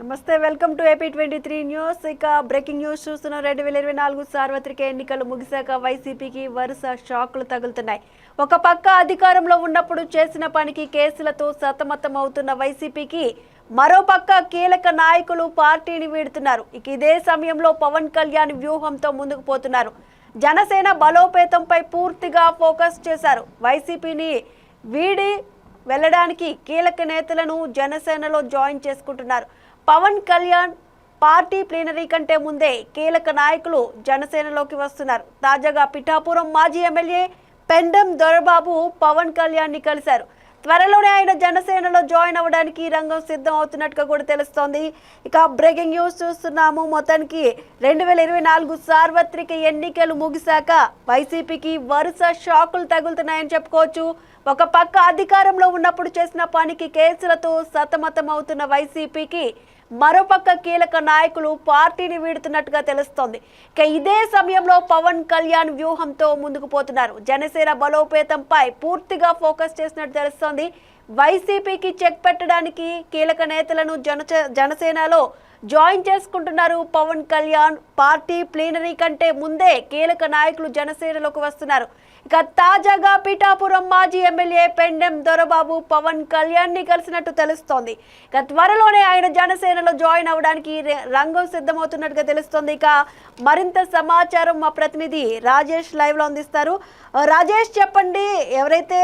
నమస్తే, welcome to AP23 news. ఇక breaking news చూస్తున్నాం. 2024 సార్వత్రిక ఎన్నికలు ముగిశాక వైసీపీకి వరుస షాకులు తగులుతున్నాయి. ఒక పక్క అధికారంలో ఉన్నప్పుడు చేసిన పనికి కేసులతో సతమతం అవుతున్న వైసీపీకి మరోపక్క కీలక నాయకులు పార్టీని వీడుతున్నారు. ఇక ఇదే సమయంలో పవన్ కళ్యాణ్ వ్యూహంతో ముందుకు పోతున్నారు. జనసేన బలోపేతంపై పూర్తిగా ఫోకస్ చేశారు. వైసీపీని వీడి వెళ్ళడానికి కీలక నేతలను జనసేనలో జాయిన్ చేసుకుంటున్నారు. పవన్ కళ్యాణ్ పార్టీ ప్లీనరీ కంటే ముందే కీలక నాయకులు జనసేనలోకి వస్తున్నారు. తాజాగా పిఠాపురం మాజీ ఎమ్మెల్యే పెండెం దొరబాబు పవన్ కళ్యాణ్ ని కలిశారు. త్వరలోనే ఆయన జనసేనలో జాయిన్ అవ్వడానికి రంగం సిద్ధం అవుతున్నట్టుగా కూడా తెలుస్తోంది. ఇక బ్రేకింగ్ న్యూస్ చూస్తున్నాము. మొత్తానికి 2024 సార్వత్రిక ఎన్నికలు ముగిశాక వైసీపీకి వరుస షాకులు తగులుతున్నాయని చెప్పుకోవచ్చు. ఒక పక్క అధికారంలో ఉన్నప్పుడు చేసిన పనికి కేసులతో సతమతం అవుతున్న వైసీపీకి మరోపక్క కీలక నాయకులు పార్టీని వీడుతున్నట్టుగా తెలుస్తోంది. ఇక ఇదే సమయంలో పవన్ కళ్యాణ్ వ్యూహంతో ముందుకు పోతున్నారు. జనసేన బలోపేతంపై పూర్తిగా ఫోకస్ చేసినట్టు తెలుస్తోంది. వైసీపీకి చెక్ పెట్టడానికి కీలక నేతలను జనసేనలో జాయిన్ చేసుకుంటున్నారు. పవన్ కళ్యాణ్ పార్టీ ప్లీనరీ కంటే ముందే కీలక నాయకులు జనసేనలోకి వస్తున్నారు. ఇక తాజాగా పిఠాపురం మాజీ ఎమ్మెల్యే పెండెం దొరబాబు పవన్ కళ్యాణ్ ని కలిసినట్టు తెలుస్తోంది. ఇక త్వరలోనే ఆయన జనసేనలో జాయిన్ అవ్వడానికి రంగం సిద్ధమవుతున్నట్టుగా తెలుస్తోంది. ఇక మరింత సమాచారం మా ప్రతినిధి రాజేష్ లైవ్ లో అందిస్తారు. రాజేష్, చెప్పండి, ఎవరైతే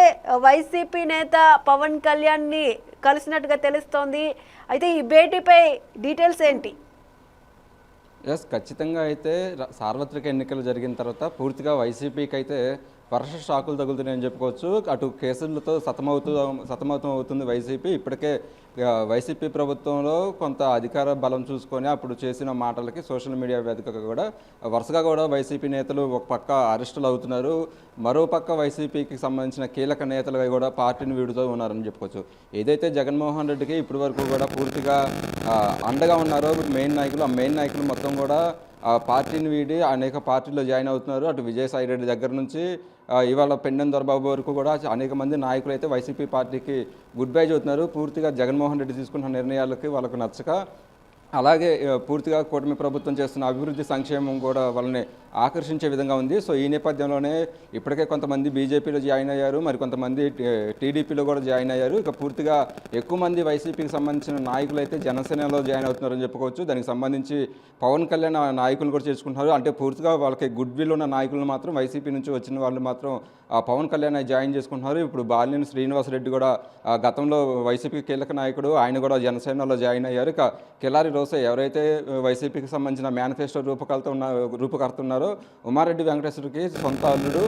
వైసీపీ నేత పవన్ కళ్యాణ్ ని కలిసినట్టుగా తెలుస్తోంది, అయితే ఈ భేటీపై డీటెయిల్స్ ఏంటి? ఖచ్చితంగా అయితే సార్వత్రిక ఎన్నికలు జరిగిన తర్వాత పూర్తిగా వైసీపీకి అయితే వరుస షాకులు తగులుతున్నాయని చెప్పుకోవచ్చు. అటు కేసులతో సతమతం అవుతుంది వైసీపీ. ఇప్పటికే వైసీపీ ప్రభుత్వంలో కొంత అధికార బలం చూసుకొని అప్పుడు చేసిన మాటలకి సోషల్ మీడియా వేదికగా కూడా వరుసగా కూడా వైసీపీ నేతలు ఒక పక్క అరెస్టులు అవుతున్నారు. మరో పక్క వైసీపీకి సంబంధించిన కీలక నేతలుగా కూడా పార్టీని వీడుతూ ఉన్నారని చెప్పుకోవచ్చు. ఏదైతే జగన్మోహన్ రెడ్డికి ఇప్పటి వరకు కూడా పూర్తిగా అండగా ఉన్నారో మెయిన్ నాయకులు, ఆ మెయిన్ నాయకులు మొత్తం కూడా ఆ పార్టీని వీడి అనేక పార్టీల్లో జాయిన్ అవుతున్నారు. అటు విజయసాయి రెడ్డి దగ్గర నుంచి ఇవాళ పెండెం దొరబాబు వరకు కూడా అనేక మంది నాయకులు అయితే వైసీపీ పార్టీకి గుడ్ బై చెబుతున్నారు. పూర్తిగా జగన్మోహన్ రెడ్డి తీసుకున్న నిర్ణయాలకి వాళ్ళకు నచ్చక, అలాగే పూర్తిగా కూటమి ప్రభుత్వం చేస్తున్న అభివృద్ధి సంక్షేమం కూడా వాళ్ళని ఆకర్షించే విధంగా ఉంది. సో ఈ నేపథ్యంలోనే ఇప్పటికే కొంతమంది బీజేపీలో జాయిన్ అయ్యారు, మరి కొంతమంది టీడీపీలో కూడా జాయిన్ అయ్యారు. ఇక పూర్తిగా ఎక్కువ మంది వైసీపీకి సంబంధించిన నాయకులు అయితే జనసేనలో జాయిన్ అవుతున్నారని చెప్పుకోవచ్చు. దానికి సంబంధించి పవన్ కళ్యాణ్ నాయకులు కూడా చేసుకుంటున్నారు. అంటే పూర్తిగా వాళ్ళకి గుడ్ విల్ ఉన్న నాయకులు మాత్రం వైసీపీ నుంచి వచ్చిన వాళ్ళు మాత్రం పవన్ కళ్యాణ్ జాయిన్ చేసుకుంటున్నారు. ఇప్పుడు బాలినేని శ్రీనివాసరెడ్డి కూడా గతంలో వైసీపీ కీలక నాయకుడు, ఆయన కూడా జనసేనలో జాయిన్ అయ్యారు. ఇక కిలారి రోసే ఎవరైతే వైసీపీకి సంబంధించిన మేనిఫెస్టో రూపకర్త ఉన్నారో ఉమారెడ్డి వెంకటేశ్వరకి సొంత అల్లుడు,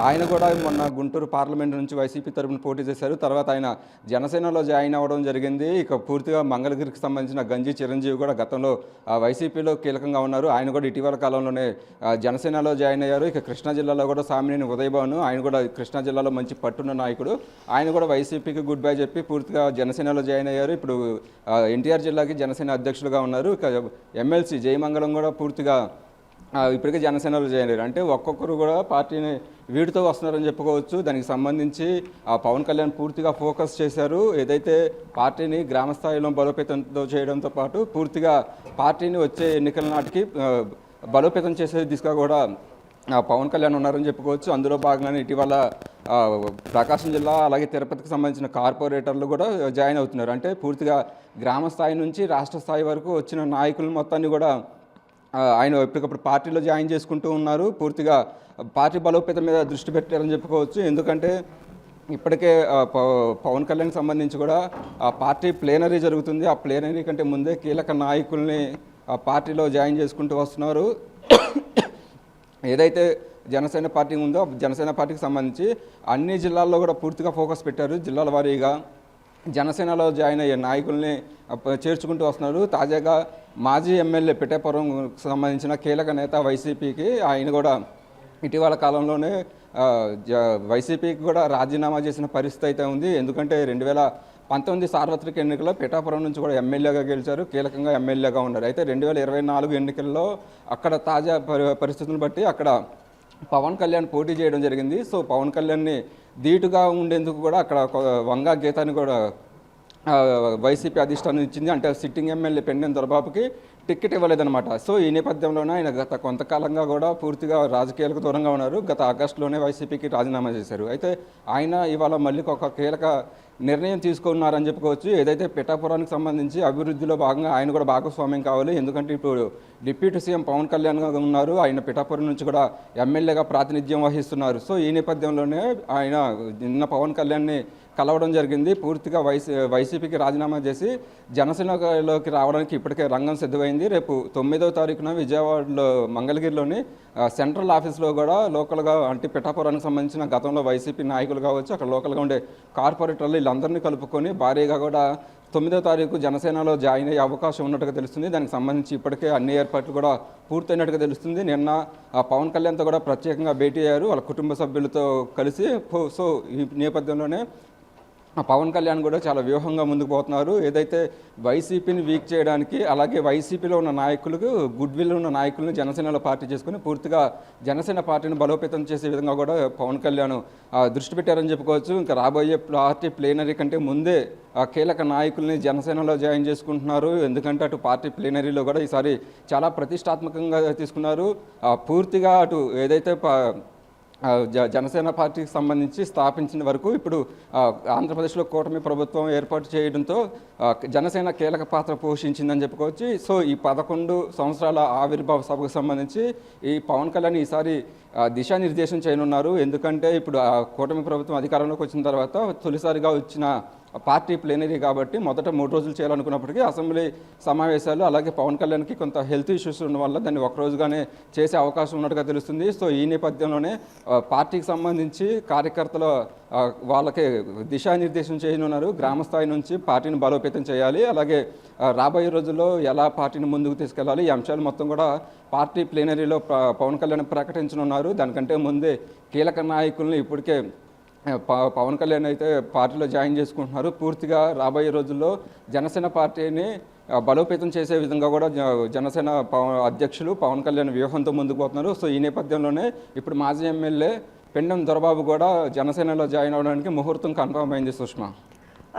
ఆయన కూడా మొన్న గుంటూరు పార్లమెంట్ నుంచి వైసీపీ తరపున పోటీ చేశారు. తర్వాత ఆయన జనసేనలో జాయిన్ అవ్వడం జరిగింది. ఇక పూర్తిగా మంగళగిరికి సంబంధించిన గంజి చిరంజీవి కూడా గతంలో వైసీపీలో కీలకంగా ఉన్నారు. ఆయన కూడా ఇటీవల కాలంలోనే జనసేనలో జాయిన్ అయ్యారు. ఇక కృష్ణా జిల్లాలో కూడా సామినేని ఉదయభాను, ఆయన కూడా కృష్ణా జిల్లాలో మంచి పట్టున్న నాయకుడు, ఆయన కూడా వైసీపీకి గుడ్ బై చెప్పి పూర్తిగా జనసేనలో జాయిన్ అయ్యారు. ఇప్పుడు ఎన్టీఆర్ జిల్లాకి జనసేన అధ్యక్షులుగా ఉన్నారు. ఇక ఎమ్మెల్సీ జయమంగళం కూడా పూర్తిగా ఇప్పటికే జనసేనలో జాయిన్ అయ్యారు. అంటే ఒక్కొక్కరు కూడా పార్టీని వీడితో వస్తున్నారని చెప్పుకోవచ్చు. దానికి సంబంధించి పవన్ కళ్యాణ్ పూర్తిగా ఫోకస్ చేశారు. ఏదైతే పార్టీని గ్రామ స్థాయిలో బలోపేతంతో చేయడంతో పాటు పూర్తిగా పార్టీని వచ్చే ఎన్నికల నాటికి బలోపేతం చేసే దిశగా కూడా పవన్ కళ్యాణ్ ఉన్నారని చెప్పుకోవచ్చు. అందులో భాగంగానే ఇటీవల ప్రకాశం జిల్లా అలాగే తిరుపతికి సంబంధించిన కార్పొరేటర్లు కూడా జాయిన్ అవుతున్నారు. అంటే పూర్తిగా గ్రామ స్థాయి నుంచి రాష్ట్ర స్థాయి వరకు వచ్చిన నాయకులు మొత్తాన్ని కూడా ఆయన ఎప్పటికప్పుడు పార్టీలో జాయిన్ చేసుకుంటూ ఉన్నారు. పూర్తిగా పార్టీ బలోపేతం మీద దృష్టి పెట్టారని చెప్పుకోవచ్చు. ఎందుకంటే ఇప్పటికే పవన్ కళ్యాణ్కి సంబంధించి కూడా ఆ పార్టీ ప్లేనరీ జరుగుతుంది. ఆ ప్లేనరీ కంటే ముందే కీలక నాయకుల్ని పార్టీలో జాయిన్ చేసుకుంటూ వస్తున్నారు. ఏదైతే జనసేన పార్టీ ఉందో జనసేన పార్టీకి సంబంధించి అన్ని జిల్లాల్లో కూడా పూర్తిగా ఫోకస్ పెట్టారు. జిల్లాల వారీగా జనసేనలో జాయిన్ అయ్యే నాయకుల్ని చేర్చుకుంటూ వస్తున్నారు. తాజాగా మాజీ ఎమ్మెల్యే పిఠాపురం సంబంధించిన కీలక నేత వైసీపీకి, ఆయన కూడా ఇటీవల కాలంలోనే వైసీపీకి కూడా రాజీనామా చేసిన పరిస్థితి అయితే ఉంది. ఎందుకంటే 2019 సార్వత్రిక ఎన్నికల్లో పిఠాపురం నుంచి కూడా ఎమ్మెల్యేగా గెలిచారు, కీలకంగా ఎమ్మెల్యేగా ఉన్నారు. అయితే 2024 ఎన్నికల్లో అక్కడ తాజా పరిస్థితులను బట్టి అక్కడ పవన్ కళ్యాణ్ పోటీ చేయడం జరిగింది. సో పవన్ కళ్యాణ్ని ధీటుగా ఉండేందుకు కూడా అక్కడ వంగా గీతాన్ని కూడా వైసీపీ అధిష్టానం ఇచ్చింది. అంటే సిట్టింగ్ ఎమ్మెల్యే పెండెం దొరబాబుకి టికెట్ ఇవ్వలేదన్నమాట. సో ఈ నేపథ్యంలోనే ఆయన గత కొంతకాలంగా కూడా పూర్తిగా రాజకీయాలకు దూరంగా ఉన్నారు. గత ఆగస్టులోనే వైసీపీకి రాజీనామా చేశారు. అయితే ఆయన ఇవాళ మళ్ళీ ఒక కీలక నిర్ణయం తీసుకున్నారని చెప్పుకోవచ్చు. ఏదైతే పిఠాపురానికి సంబంధించి అభివృద్ధిలో భాగంగా ఆయన కూడా భాగస్వామ్యం కావాలి. ఎందుకంటే ఇప్పుడు డిప్యూటీ సీఎం పవన్ కళ్యాణ్ గారు ఉన్నారు. ఆయన పిఠాపురం నుంచి కూడా ఎమ్మెల్యేగా ప్రాతినిధ్యం వహిస్తున్నారు. సో ఈ నేపథ్యంలోనే ఆయన నిన్న పవన్ కళ్యాణ్ని కలవడం జరిగింది. పూర్తిగా వైసీపీకి రాజీనామా చేసి జనసేనలోకి రావడానికి ఇప్పటికే రంగం సిద్ధమైంది. రేపు 9వ తారీఖున విజయవాడలో మంగళగిరిలోని సెంట్రల్ ఆఫీస్లో కూడా లోకల్గా అంటే పిఠాపురానికి సంబంధించిన గతంలో వైసీపీ నాయకులు కావచ్చు, అక్కడ లోకల్గా ఉండే కార్పొరేటర్లు వీళ్ళందరినీ కలుపుకొని భారీగా కూడా 9వ తారీఖు జనసేనలో జాయిన్ అయ్యే అవకాశం ఉన్నట్టుగా తెలుస్తుంది. దానికి సంబంధించి ఇప్పటికే అన్ని ఏర్పాట్లు కూడా పూర్తయినట్టుగా తెలుస్తుంది. నిన్న పవన్ కళ్యాణ్తో కూడా ప్రత్యేకంగా భేటీ అయ్యారు వాళ్ళ కుటుంబ సభ్యులతో కలిసి. సో ఈ నేపథ్యంలోనే పవన్ కళ్యాణ్ కూడా చాలా వ్యూహంగా ముందుకు పోతున్నారు. ఏదైతే వైసీపీని వీక్ చేయడానికి, అలాగే వైసీపీలో ఉన్న నాయకులకు గుడ్ విల్ ఉన్న నాయకులను జనసేనలో పార్టీ చేసుకుని పూర్తిగా జనసేన పార్టీని బలోపేతం చేసే విధంగా కూడా పవన్ కళ్యాణ్ దృష్టి పెట్టారని చెప్పుకోవచ్చు. ఇంకా రాబోయే పార్టీ ప్లేనరీ కంటే ముందే కీలక నాయకుల్ని జనసేనలో జాయిన్ చేసుకుంటున్నారు. ఎందుకంటే అటు పార్టీ ప్లేనరీలో కూడా ఈసారి చాలా ప్రతిష్టాత్మకంగా తీసుకున్నారు. పూర్తిగా అటు ఏదైతే జనసేన పార్టీకి సంబంధించి స్థాపించిన వరకు ఇప్పుడు ఆంధ్రప్రదేశ్లో కూటమి ప్రభుత్వం ఏర్పాటు చేయడంతో జనసేన కీలక పాత్ర పోషించిందని చెప్పుకోవచ్చు. సో ఈ 11 సంవత్సరాల ఆవిర్భావ సభకు సంబంధించి ఈ పవన్ కళ్యాణ్ ఈసారి దిశానిర్దేశం చేయనున్నారు. ఎందుకంటే ఇప్పుడు కూటమి ప్రభుత్వం అధికారంలోకి వచ్చిన తర్వాత తొలిసారిగా వచ్చిన పార్టీ ప్లేనరీ కాబట్టి మొదట 3 రోజులు చేయాలనుకున్నప్పటికీ అసెంబ్లీ సమావేశాలు అలాగే పవన్ కళ్యాణ్కి కొంత హెల్త్ ఇష్యూస్ ఉండడం వల్ల దాన్ని ఒక రోజుగానే చేసే అవకాశం ఉన్నట్టుగా తెలుస్తుంది. సో ఈ నేపథ్యంలోనే పార్టీకి సంబంధించి కార్యకర్తల వాళ్ళకి దిశానిర్దేశం చేయనున్నారు. గ్రామ స్థాయి నుంచి పార్టీని బలోపేతం చేయాలి, అలాగే రాబోయే రోజుల్లో ఎలా పార్టీని ముందుకు తీసుకెళ్లాలి, ఈ అంశాలు మొత్తం కూడా పార్టీ ప్లేనరీలో పవన్ కళ్యాణ్ ప్రకటించనున్నారు. దానికంటే ముందే కీలక నాయకుల్ని ఇప్పటికే పవన్ కళ్యాణ్ అయితే పార్టీలో జాయిన్ చేసుకుంటున్నారు. పూర్తిగా రాబోయే రోజుల్లో జనసేన పార్టీని బలోపేతం చేసే విధంగా కూడా జనసేన అధ్యక్షులు పవన్ కళ్యాణ్ వ్యూహంతో ముందుకు పోతున్నారు. సో ఈ నేపథ్యంలోనే ఇప్పుడు మాజీ ఎమ్మెల్యే పెండెం దొరబాబు కూడా జనసేనలో జాయిన్ అవడానికి ముహూర్తం కన్ఫర్మ్ అయింది. Sushma.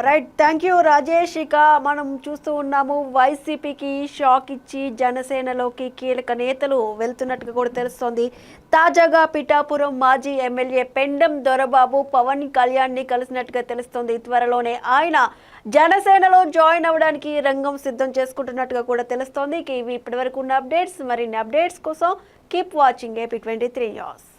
Right, thank you Rajesh. ఇక మనం చూస్తూ ఉన్నాము వైసీపీకి షాక్ ఇచ్చి జనసేనలోకి కీలక నేతలు వెళ్తున్నట్టుగా కూడా తెలుస్తోంది. తాజాగా పిఠాపురం మాజీ ఎమ్మెల్యే పెండెం దొరబాబు పవన్ కళ్యాణ్ని కలిసినట్టుగా తెలుస్తోంది. త్వరలోనే ఆయన జనసేనలో జాయిన్ అవ్వడానికి రంగం సిద్ధం చేసుకుంటున్నట్టుగా కూడా తెలుస్తోంది. ఇవి ఇప్పటివరకు ఉన్న అప్డేట్స్. మరిన్ని అప్డేట్స్ కోసం కీప్ వాచింగ్ AP23 న్యూస్.